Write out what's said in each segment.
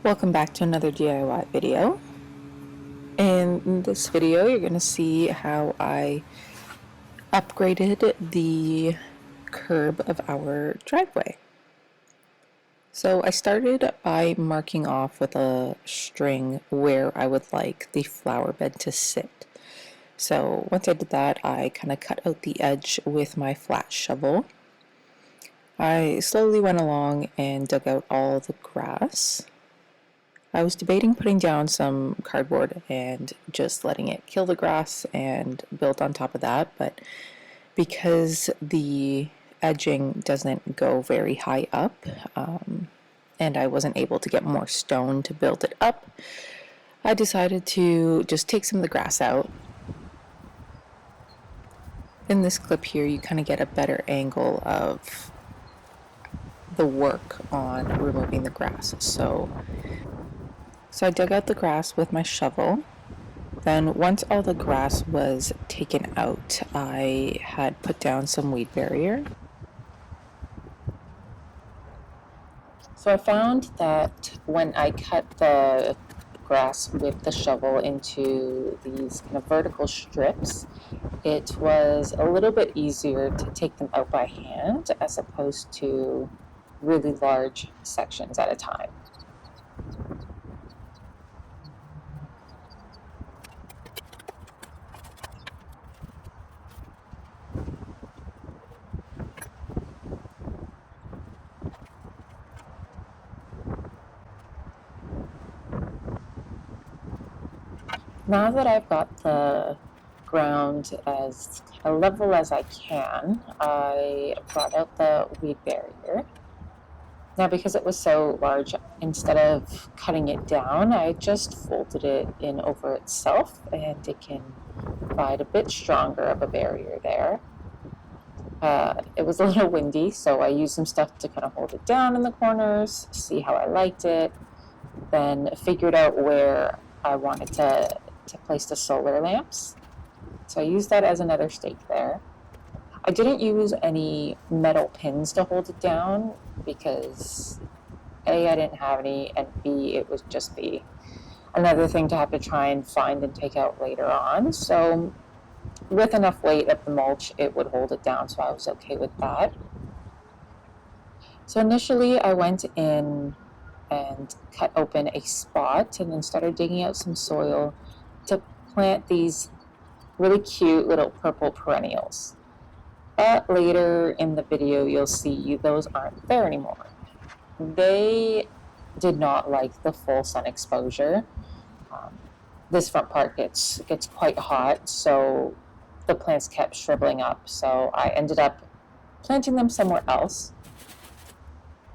Welcome back to another DIY video. In this video, you're going to see how I upgraded the curb of our driveway. So I started by marking off with a string where I would like the flower bed to sit. So once I did that, I kind of cut out the edge with my flat shovel. I slowly went along and dug out all the grass. I was debating putting down some cardboard and just letting it kill the grass and build on top of that, but because the edging doesn't go very high up, and I wasn't able to get more stone to build it up, I decided to just take some of the grass out. In this clip here, you kind of get a better angle of the work on removing the grass. So I dug out the grass with my shovel. Then once all the grass was taken out, I had put down some weed barrier. So I found that when I cut the grass with the shovel into these kind of vertical strips, it was a little bit easier to take them out by hand as opposed to really large sections at a time. Now that I've got the ground as level as I can, I brought out the weed barrier. Now, because it was so large, instead of cutting it down, I just folded it in over itself, and it can provide a bit stronger of a barrier there. It was a little windy, so I used some stuff to kind of hold it down in the corners, see how I liked it, then figured out where I wanted to place the solar lamps. So I used that as another stake there. I didn't use any metal pins to hold it down because A, I didn't have any, and B, it would just be another thing to have to try and find and take out later on. So with enough weight of the mulch, it would hold it down, so I was okay with that. So initially I went in and cut open a spot and then started digging out some soil to plant these really cute little purple perennials. But later in the video, you'll see those aren't there anymore. They did not like the full sun exposure. This front part gets quite hot, so the plants kept shriveling up. So I ended up planting them somewhere else.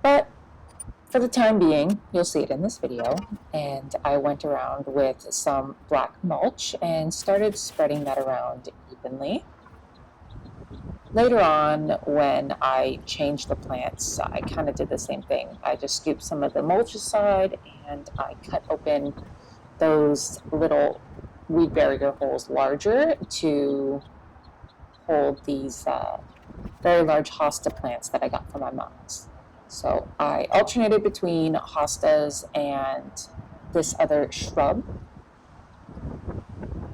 But for the time being, you'll see it in this video, and I went around with some black mulch and started spreading that around evenly. Later on, when I changed the plants, I kind of did the same thing. I just scooped some of the mulch aside and I cut open those little weed barrier holes larger to hold these very large hosta plants that I got from my mom's. So I alternated between hostas and this other shrub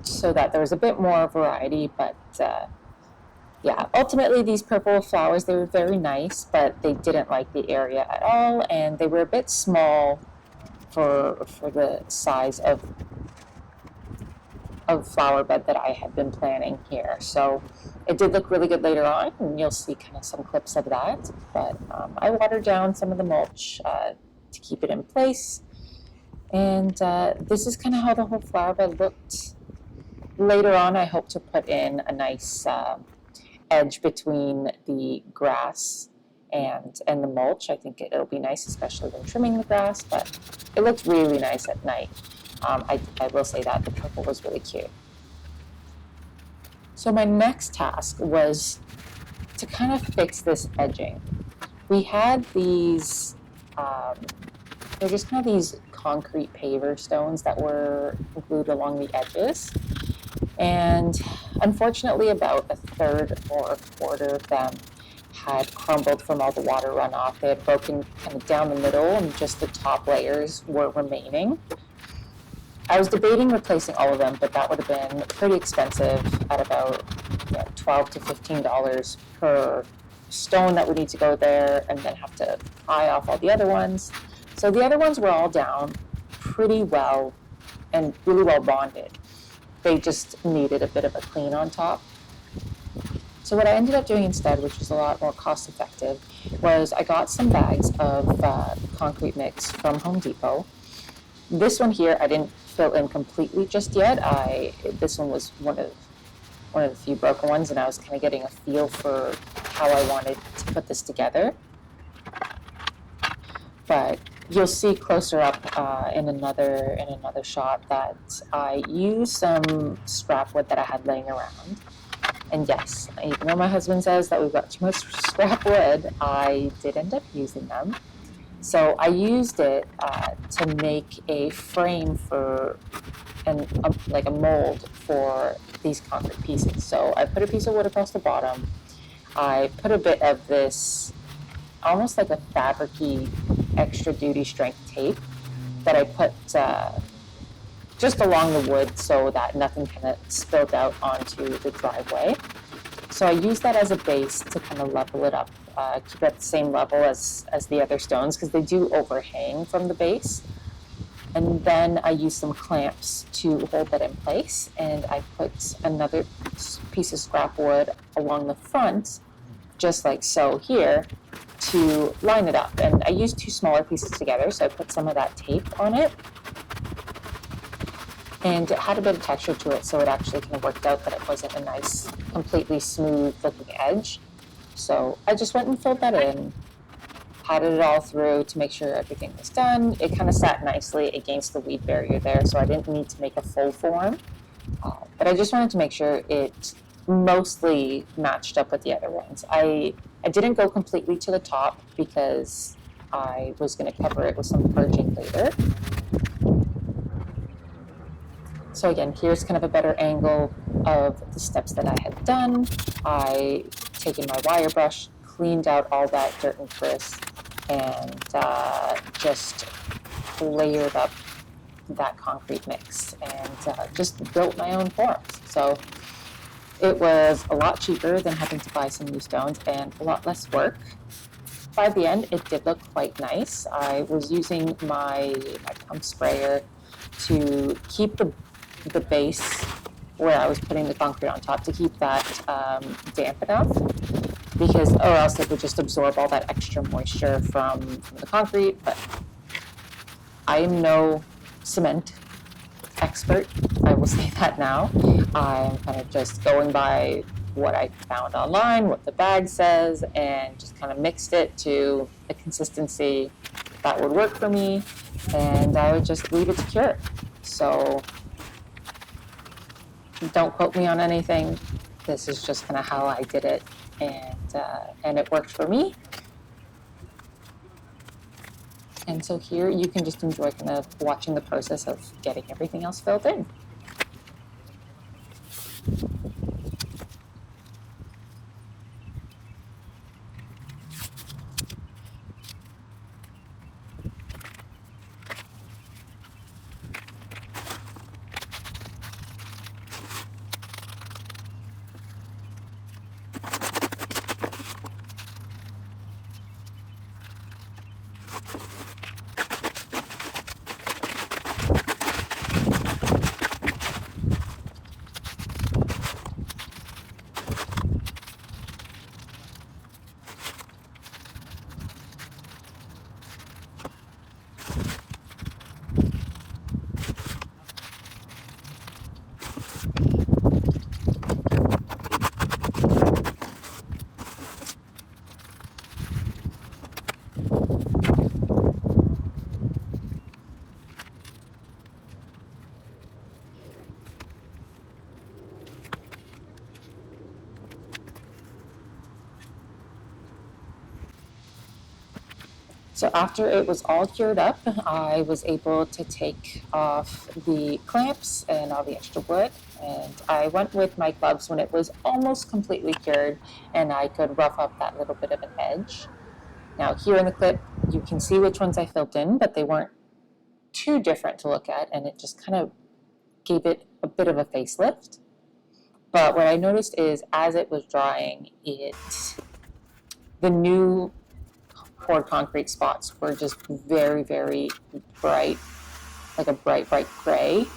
so that there was a bit more variety, but yeah, ultimately these purple flowers, they were very nice, but they didn't like the area at all, and they were a bit small for the size of flower bed that I had been planning here. So it did look really good later on, and you'll see kind of some clips of that. But I watered down some of the mulch to keep it in place. And this is kind of how the whole flower bed looked. Later on, I hope to put in a nice edge between the grass and the mulch. I think it'll be nice, especially when trimming the grass, but it looked really nice at night. I will say that the purple was really cute. So my next task was to kind of fix this edging. We had these, they're just kind of these concrete paver stones that were glued along the edges. And unfortunately, about a third or a quarter of them had crumbled from all the water runoff. They had broken kind of down the middle, and just the top layers were remaining. I was debating replacing all of them, but that would have been pretty expensive at about $12 to $15 per stone that would need to go there, and then have to pry off all the other ones. So the other ones were all down pretty well and really well bonded. They just needed a bit of a clean on top. So what I ended up doing instead, which was a lot more cost effective, was I got some bags of concrete mix from Home Depot. This one here I didn't fill in completely just yet. This one was one of the few broken ones, and I was kind of getting a feel for how I wanted to put this together. But you'll see closer up in another shot that I used some scrap wood that I had laying around. And yes, even though my husband says that we've got too much scrap wood, I did end up using them. So I used it to make a frame for like a mold for these concrete pieces. So I put a piece of wood across the bottom. I put a bit of this almost like a fabric-y extra duty strength tape that I put just along the wood so that nothing kind of spilled out onto the driveway. So I used that as a base to kind of level it up, keep it at the same level as the other stones, because they do overhang from the base. And then I used some clamps to hold that in place, and I put another piece of scrap wood along the front, just like so here, to line it up. And I used two smaller pieces together, so I put some of that tape on it. And it had a bit of texture to it, so it actually kind of worked out that it wasn't a nice, completely smooth looking edge. So I just went and filled that in, patted it all through to make sure everything was done. It kind of sat nicely against the weed barrier there, so I didn't need to make a full form. But I just wanted to make sure it mostly matched up with the other ones. I didn't go completely to the top because I was going to cover it with some purging later. So again, here's kind of a better angle of the steps that I had done. I taken my wire brush, cleaned out all that dirt and frizz, and just layered up that concrete mix and just built my own forms. So it was a lot cheaper than having to buy some new stones and a lot less work. By the end, it did look quite nice. I was using my pump sprayer to keep the base where I was putting the concrete on top, to keep that damp enough, because or else it would just absorb all that extra moisture from the concrete. But I am no cement expert, I will say that now. I'm kind of just going by what I found online, what the bag says, and just kind of mixed it to a consistency that would work for me, and I would just leave it to cure. So don't quote me on anything. This is just kind of how I did it, and it worked for me. And so here you can just enjoy kind of watching the process of getting everything else filled in. So after it was all cured up, I was able to take off the clamps and all the extra wood, and I went with my gloves when it was almost completely cured and I could rough up that little bit of an edge. Now here in the clip, you can see which ones I filled in, but they weren't too different to look at, and it just kind of gave it a bit of a facelift. But what I noticed is as it was drying, the new poured concrete spots were just very, very bright, like a bright, bright gray,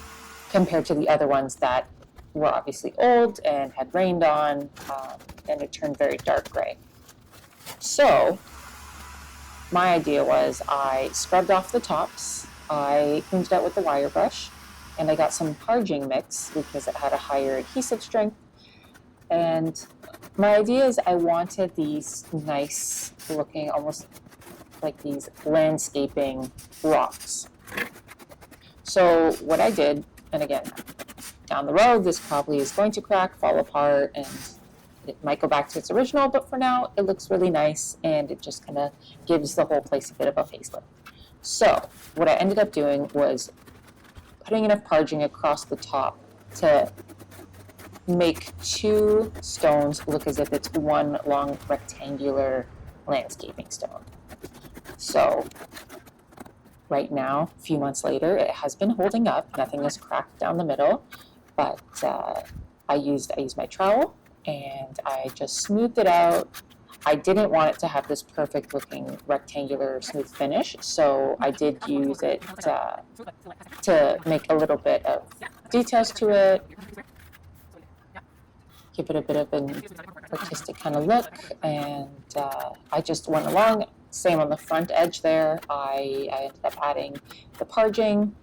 compared to the other ones that were obviously old and had rained on, and it turned very dark gray. So my idea was I scrubbed off the tops, I cleaned it out with the wire brush, and I got some Parging mix because it had a higher adhesive strength. And my idea is I wanted these nice looking, almost like these landscaping rocks. So what I did, and again, down the road, this probably is going to crack, fall apart, and it might go back to its original, but for now, it looks really nice, and it just kind of gives the whole place a bit of a facelift. So what I ended up doing was putting enough Parging across the top to make two stones look as if it's one long rectangular landscaping stone. So right now, a few months later, it has been holding up. Nothing is cracked down the middle, but I used my trowel and I just smoothed it out. I didn't want it to have this perfect looking rectangular smooth finish, so I did use it to make a little bit of details to it, give it a bit of an artistic kind of look, and I just went along. Same on the front edge there. I ended up adding the Parging,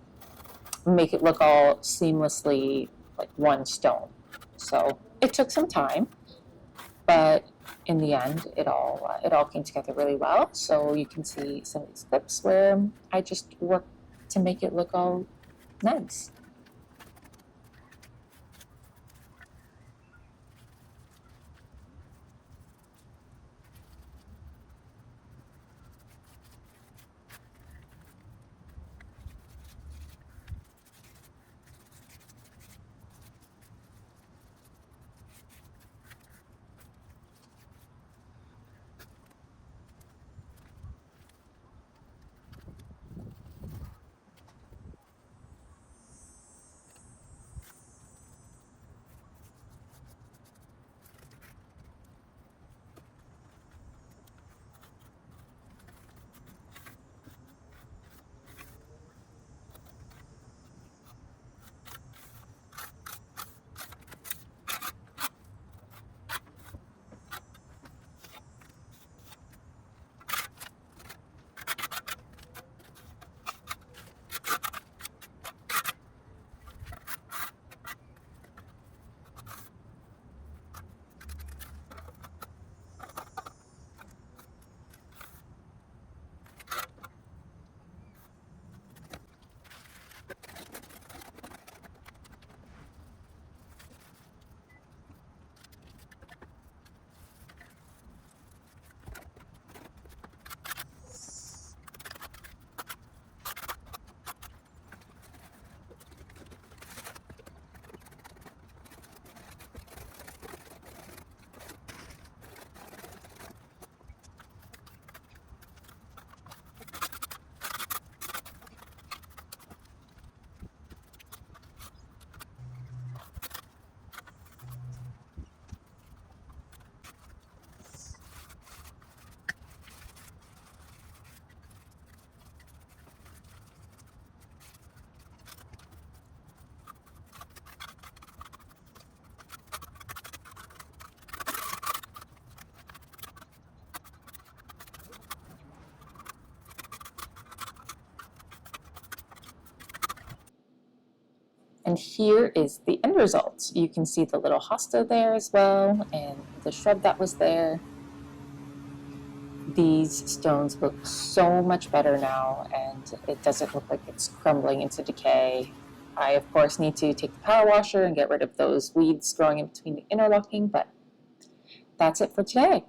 make it look all seamlessly like one stone. So it took some time, but in the end, it all came together really well. So you can see some of these clips where I just worked to make it look all nice. And here is the end result. You can see the little hosta there as well, and the shrub that was there. These stones look so much better now, and it doesn't look like it's crumbling into decay. I, of course, need to take the power washer and get rid of those weeds growing in between the interlocking, but that's it for today.